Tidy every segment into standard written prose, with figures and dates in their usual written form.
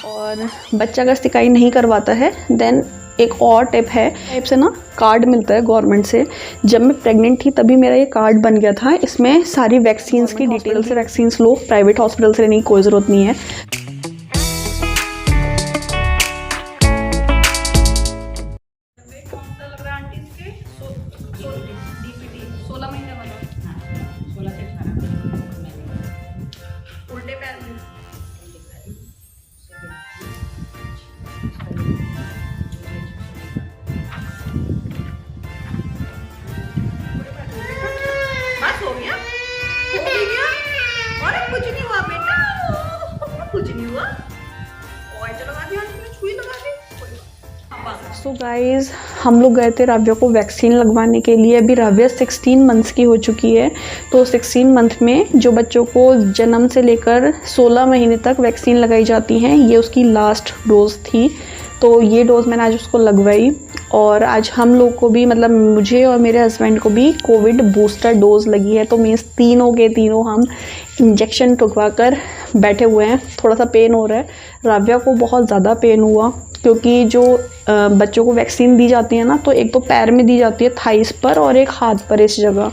और बच्चा अगर सिकाई नहीं करवाता है देन एक और टिप है, टाइप से ना कार्ड मिलता है गवर्नमेंट से। जब मैं प्रेग्नेंट थी तभी मेरा ये कार्ड बन गया था। इसमें सारी वैक्सीन्स की डिटेल से वैक्सीन्स लो, प्राइवेट हॉस्पिटल से लेने की कोई ज़रूरत नहीं है। कुछ नहीं हुआ बेटा, कुछ नहीं हुआ। और चलो सुई लगा दी। सो गाइज, हम लोग गए थे राव्या को वैक्सीन लगवाने के लिए। अभी राव्या 16 मंथ्स की हो चुकी है। तो 16 मंथ में जो बच्चों को जन्म से लेकर 16 महीने तक वैक्सीन लगाई जाती हैं, ये उसकी लास्ट डोज थी। तो ये डोज़ मैंने आज उसको लगवाई। और आज हम लोग को भी, मतलब मुझे और मेरे हस्बैंड को भी कोविड बूस्टर डोज लगी है। तो मीन्स तीनों के तीनों हम इंजेक्शन ठुकवा कर बैठे हुए हैं। थोड़ा सा पेन हो रहा है, राव्या को बहुत ज़्यादा पेन हुआ, क्योंकि जो बच्चों को वैक्सीन दी जाती है ना, तो एक तो पैर में दी जाती है थाइस पर और एक हाथ पर इस जगह,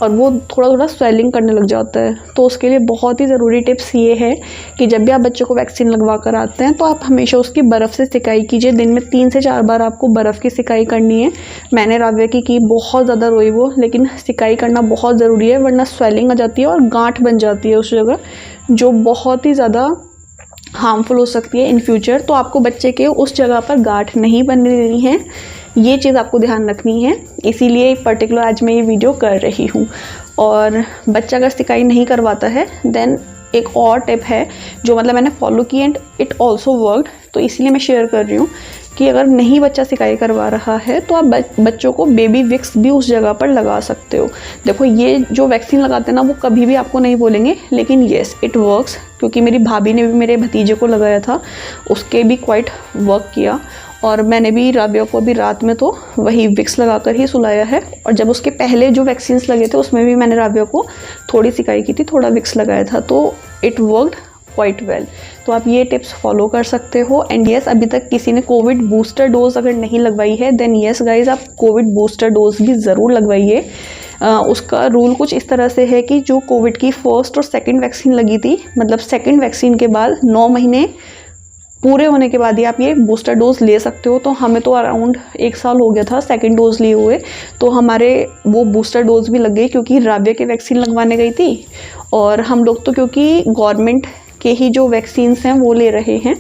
और वो थोड़ा थोड़ा स्वेलिंग करने लग जाता है। तो उसके लिए बहुत ही ज़रूरी टिप्स ये है कि जब भी आप बच्चों को वैक्सीन लगवा कर आते हैं तो आप हमेशा उसकी बर्फ़ से सिकाई कीजिए। दिन में 3 से 4 बार आपको बर्फ़ की सिकाई करनी है। मैंने राव्या की बहुत ज़्यादा रोई वो, लेकिन सिकाई करना बहुत ज़रूरी है, वरना स्वेलिंग आ जाती है और गांठ बन जाती है उस जगह, जो बहुत ही ज़्यादा हार्मफुल हो सकती है इन फ्यूचर। तो आपको बच्चे के उस जगह पर गांठ नहीं बनने देनी है, ये चीज़ आपको ध्यान रखनी है। इसीलिए पर्टिकुलर आज मैं ये वीडियो कर रही हूँ। और बच्चा अगर सिकाई नहीं करवाता है देन एक और टिप है जो मतलब मैंने फॉलो की एंड इट ऑल्सो वर्कड, तो इसीलिए मैं शेयर कर रही हूँ कि अगर नहीं बच्चा सिकाई करवा रहा है तो आप बच्चों को बेबी विक्स भी उस जगह पर लगा सकते हो। देखो, ये जो वैक्सीन लगाते हैं ना, वो कभी भी आपको नहीं बोलेंगे, लेकिन येस इट वर्क्स, क्योंकि मेरी भाभी ने भी मेरे भतीजे को लगाया था, उसके भी क्वाइट वर्क किया। और मैंने भी राव्या को अभी रात में तो वही विक्स लगाकर ही सुलाया है। और जब उसके पहले जो वैक्सीन्स लगे थे उसमें भी मैंने राव्या को थोड़ी सिकाई की थी, थोड़ा विक्स लगाया था, तो इट वर्कड क्वाइट वेल। तो आप ये टिप्स फॉलो कर सकते हो। एंड येस, अभी तक किसी ने कोविड बूस्टर डोज अगर नहीं लगवाई है देन येस गाइज, आप कोविड बूस्टर डोज भी ज़रूर लगवाइए। उसका रूल कुछ इस तरह से है कि जो कोविड की फर्स्ट और सेकंड वैक्सीन लगी थी, मतलब सेकंड वैक्सीन के बाद 9 महीने पूरे होने के बाद ही आप ये बूस्टर डोज ले सकते हो। तो हमें तो अराउंड 1 साल हो गया था सेकंड डोज लिए हुए, तो हमारे वो बूस्टर डोज भी लग गई, क्योंकि राव्या की वैक्सीन लगवाने गई थी। और हम लोग तो क्योंकि गवर्नमेंट के ही जो वैक्सीन्स हैं वो ले रहे हैं,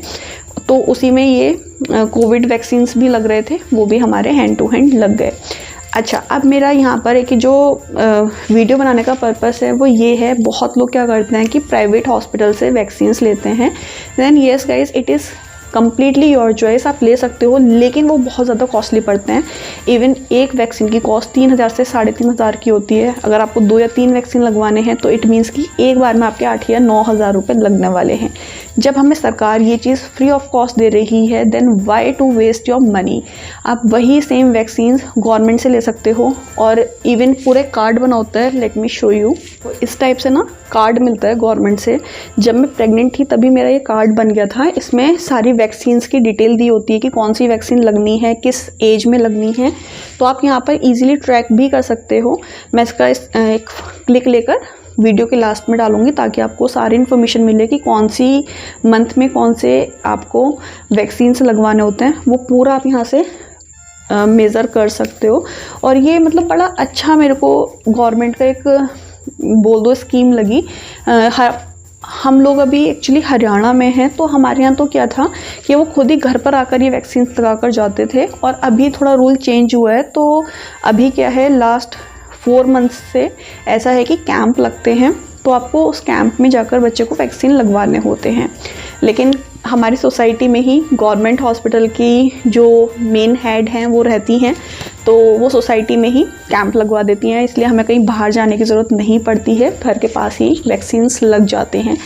तो उसी में ये कोविड वैक्सीन्स भी लग रहे थे, वो भी हमारे हैंड टू हैंड लग गए। अच्छा, अब मेरा यहाँ पर एक जो वीडियो बनाने का पर्पस है वो ये है, बहुत लोग क्या करते हैं कि प्राइवेट हॉस्पिटल से वैक्सीन्स लेते हैं। Then yes guys, it is completely your choice, आप ले सकते हो, लेकिन वो बहुत ज़्यादा कॉस्टली पड़ते हैं। इवन एक वैक्सीन की कॉस्ट 3000 से 3500 की होती है। अगर आपको 2 या 3 वैक्सीन लगवाने हैं तो इट मीन्स कि एक बार में आपके 8 या 9000 रुपये लगने वाले हैं। जब हमें सरकार ये चीज़ फ्री ऑफ कॉस्ट दे रही है then why to waste your money. आप वही सेम वैक्सीन गवर्नमेंट से ले सकते हो, और इवन पूरे कार्ड बना होता है, लेट मी शो यू। इस टाइप से ना कार्ड मिलता है गवर्नमेंट से। जब मैं प्रेग्नेंट थी तभी मेरा ये कार्ड बन गया था। इसमें सारी वैक्सीन्स की डिटेल दी होती है कि कौन सी वैक्सीन लगनी है, किस एज में लगनी है। तो आप यहाँ पर इजीली ट्रैक भी कर सकते हो। मैं इसका एक क्लिक लेकर वीडियो के लास्ट में डालूंगी, ताकि आपको सारी इन्फॉर्मेशन मिले कि कौन सी मंथ में कौन से आपको वैक्सीन्स लगवाने होते हैं। वो पूरा आप यहाँ से मेज़र कर सकते हो। और ये मतलब बड़ा अच्छा मेरे को गवर्नमेंट का एक बोल दो स्कीम लगी। हम लोग अभी एक्चुअली हरियाणा में हैं, तो हमारे यहाँ तो क्या था कि वो खुद ही घर पर आकर ये वैक्सीन लगा कर जाते थे। और अभी थोड़ा रूल चेंज हुआ है, तो अभी क्या है, लास्ट 4 मंथ्स से ऐसा है कि कैंप लगते हैं, तो आपको उस कैंप में जाकर बच्चे को वैक्सीन लगवाने होते हैं। लेकिन हमारी सोसाइटी में ही गवर्नमेंट हॉस्पिटल की जो मेन हेड हैं वो रहती हैं, तो वो सोसाइटी में ही कैंप लगवा देती हैं, इसलिए हमें कहीं बाहर जाने की ज़रूरत नहीं पड़ती है, घर के पास ही वैक्सीन्स लग जाते हैं।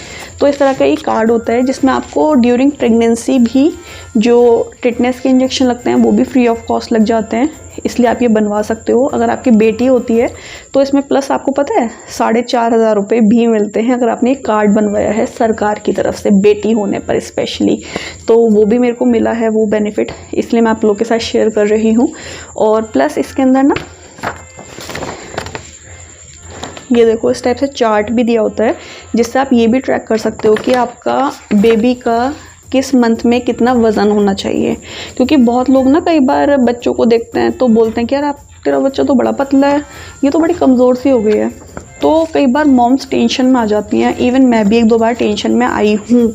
तो इस तरह का एक कार्ड होता है जिसमें आपको ड्यूरिंग प्रेगनेंसी भी जो टिटनेस के इंजेक्शन लगते हैं वो भी फ्री ऑफ कॉस्ट लग जाते हैं। इसलिए आप ये बनवा सकते हो। अगर आपकी बेटी होती है तो इसमें प्लस आपको पता है 4,500 रुपये भी मिलते हैं अगर आपने एक कार्ड बनवाया है सरकार की तरफ से, बेटी होने पर स्पेशली। तो वो भी मेरे को मिला है वो बेनिफिट, इसलिए मैं आप लोगों के साथ शेयर कर रही हूँ। और प्लस इसके अंदर ना ये देखो इस टाइप से चार्ट भी दिया होता है, जिससे आप ये भी ट्रैक कर सकते हो कि आपका बेबी का किस मंथ में कितना वज़न होना चाहिए। क्योंकि बहुत लोग ना कई बार बच्चों को देखते हैं तो बोलते हैं कि यार आप तेरा बच्चा तो बड़ा पतला है, ये तो बड़ी कमज़ोर सी हो गई है। तो कई बार मॉम्स टेंशन में आ जाती हैं, इवन मैं भी 1-2 बार टेंशन में आई हूँ।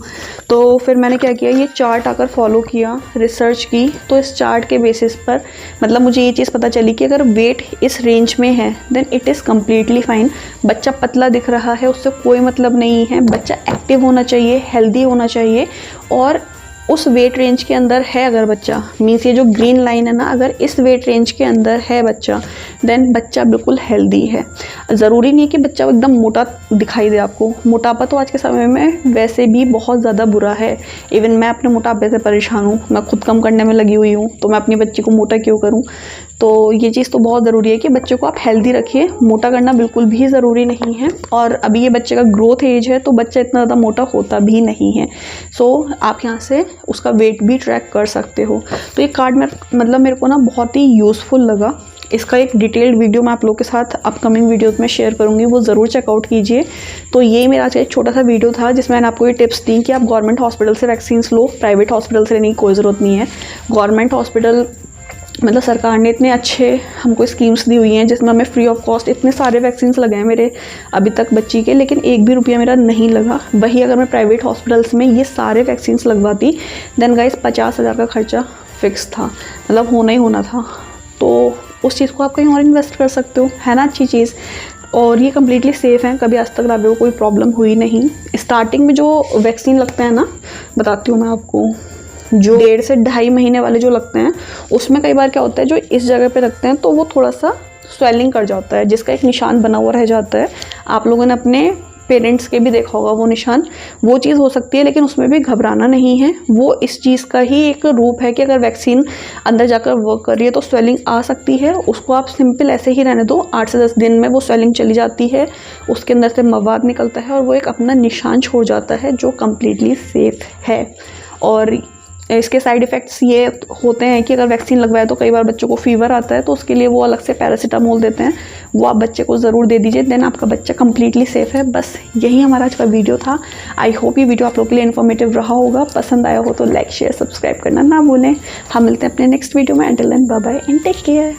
तो फिर मैंने क्या किया, ये चार्ट आकर फॉलो किया, रिसर्च की, तो इस चार्ट के बेसिस पर मतलब मुझे ये चीज़ पता चली कि अगर वेट इस रेंज में है then it is completely fine. बच्चा पतला दिख रहा है उससे कोई मतलब नहीं है, बच्चा एक्टिव होना चाहिए, हेल्दी होना चाहिए, और उस वेट रेंज के अंदर है अगर बच्चा, मीन्स ये जो ग्रीन लाइन है ना, अगर इस वेट रेंज के अंदर है बच्चा देन बच्चा बिल्कुल हेल्दी है। ज़रूरी नहीं है कि बच्चा एकदम मोटा दिखाई दे आपको, मोटापा तो आज के समय में वैसे भी बहुत ज़्यादा बुरा है। इवन मैं अपने मोटापे से परेशान हूँ, मैं खुद कम करने में लगी हुई हूँ, तो मैं अपनी बच्ची को मोटा क्यों करूँ। तो ये चीज़ तो बहुत ज़रूरी है कि बच्चे को आप हेल्दी रखिए, मोटा करना बिल्कुल भी ज़रूरी नहीं है। और अभी ये बच्चे का ग्रोथ एज है तो बच्चा इतना ज़्यादा मोटा होता भी नहीं है। सो आप यहाँ से उसका वेट भी ट्रैक कर सकते हो। तो ये कार्ड मेरे को ना बहुत ही यूज़फुल लगा। इसका एक डिटेल्ड वीडियो मैं आप लोगों के साथ अपकमिंग वीडियोस में शेयर करूंगी, वो ज़रूर चेकआउट कीजिए। तो ये मेरा आज का एक छोटा सा वीडियो था जिसमें मैंने आपको ये टिप्स दी कि आप गवर्नमेंट हॉस्पिटल से वैक्सीन लो, प्राइवेट हॉस्पिटल से लेने की कोई ज़रूरत नहीं है। गवर्नमेंट हॉस्पिटल मतलब सरकार ने इतने अच्छे हमको स्कीम्स दी हुई हैं जिसमें हमें फ्री ऑफ कॉस्ट इतने सारे वैक्सीन्स लगे हैं मेरे अभी तक बच्ची के, लेकिन 1 भी रुपया मेरा नहीं लगा। वही अगर मैं प्राइवेट हॉस्पिटल्स में ये सारे वैक्सीन्स लगवाती देन गाइस 50,000 का खर्चा फिक्स था, मतलब होना ही होना था। तो उस चीज़ को आप कहीं और इन्वेस्ट कर सकते हो, है ना अच्छी चीज़। और ये कम्प्लीटली सेफ़ है, कभी आज तक राबे को कोई प्रॉब्लम हुई नहीं। स्टार्टिंग में जो वैक्सीन लगते हैं ना, बताती हूँ मैं आपको, जो 1.5 से 2.5 महीने वाले जो लगते हैं उसमें कई बार क्या होता है, जो इस जगह पे रखते हैं तो वो थोड़ा सा स्वेलिंग कर जाता है, जिसका एक निशान बना हुआ रह जाता है। आप लोगों ने अपने पेरेंट्स के भी देखा होगा वो निशान, वो चीज़ हो सकती है, लेकिन उसमें भी घबराना नहीं है। वो इस चीज़ का ही एक रूप है कि अगर वैक्सीन अंदर जाकर वर्क कर रही है तो स्वेलिंग आ सकती है, उसको आप सिंपल ऐसे ही रहने दो, 8 से 10 दिन में वो स्वेलिंग चली जाती है, उसके अंदर से मवाद निकलता है और वो एक अपना निशान छोड़ जाता है जो कम्प्लीटली सेफ़ है। और इसके साइड इफ़ेक्ट्स ये होते हैं कि अगर वैक्सीन लगवाए तो कई बार बच्चों को फीवर आता है, तो उसके लिए वो अलग से पैरासीटामोल देते हैं, वो आप बच्चे को ज़रूर दे दीजिए, देन आपका बच्चा कम्प्लीटली सेफ़ है। बस यही हमारा आज का वीडियो था। आई होप ये वीडियो आप लोग के लिए इन्फॉर्मेटिव रहा होगा। पसंद आया हो तो लाइक शेयर सब्सक्राइब करना ना भूलें। हम मिलते हैं अपने नेक्स्ट वीडियो में। Until then bye bye and take care.